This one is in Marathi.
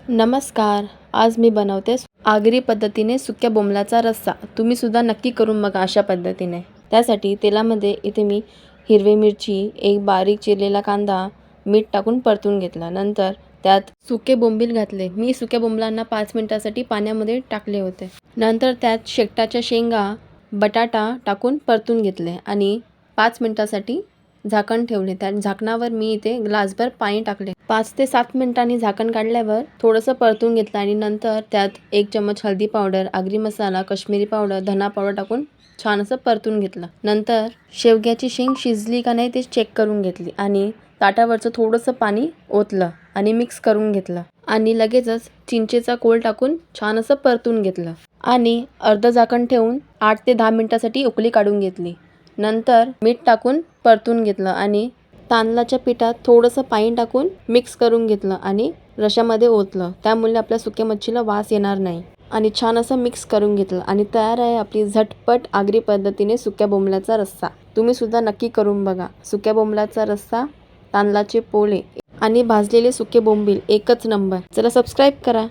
नमस्कार. आज मी बनवते आगरी पद्धतीने सुक्या बोंबलाचा रस्सा. तुम्ही सुद्धा नक्की करून बघा अशा पद्धतीने. त्यासाठी तेलामध्ये इथे मी हिरवी मिरची, एक बारीक चिरलेला कांदा, मीठ टाकून परतून घेतला. नंतर त्यात सुके बोंबील घातले. मी सुक्या बोंबलांना 5 मिनिटासाठी पाण्यामध्ये टाकले होते. नंतर त्यात शेकटाच्या शेंगा, बटाटा टाकून परतून घेतले आणि 5 मिनिटासाठी झाकण ठेवले. त्या झाकणावर मी इथे ग्लासभर पाणी टाकले. 5 ते 7 मिनिटांनी झाकण काढल्यावर थोडंसं परतून घेतलं आणि नंतर त्यात 1 चमच हळदी पावडर, आगरी मसाला, काश्मीरी पावडर, धना पावडर टाकून छान असं परतून घेतलं. नंतर शेवग्याची शेंग शिजली का नाही ते चेक करून घेतली आणि ताटावरचं थोडंसं पाणी ओतलं आणि मिक्स करून घेतलं आणि लगेचच चिंचेचा कोळ टाकून छान असं परतून घेतलं आणि अर्धं झाकण ठेवून 8 ते 10 मिनिटासाठी उकळी काढून घेतली. नंतर मीठ टाकून परतून घेतलं आणि तांदळाच्या पिठात थोडंसं पाणी टाकून मिक्स करून घेतलं आणि रश्श्यामध्ये ओतलं. त्यामुळे आपल्या सुक्या मच्छीला वास येणार नाही आणि छान असं मिक्स करून घेतलं आणि तयार आहे आपली झटपट आगरी पद्धतीने सुक्या बोंबलाचा रस्सा. तुम्ही सुद्धा नक्की करून बघा. सुक्या बोंबलाचा रस्सा, तांदळाचे पोळे आणि भाजलेले सुके बोंबील एकच नंबर. चला सबस्क्राईब करा.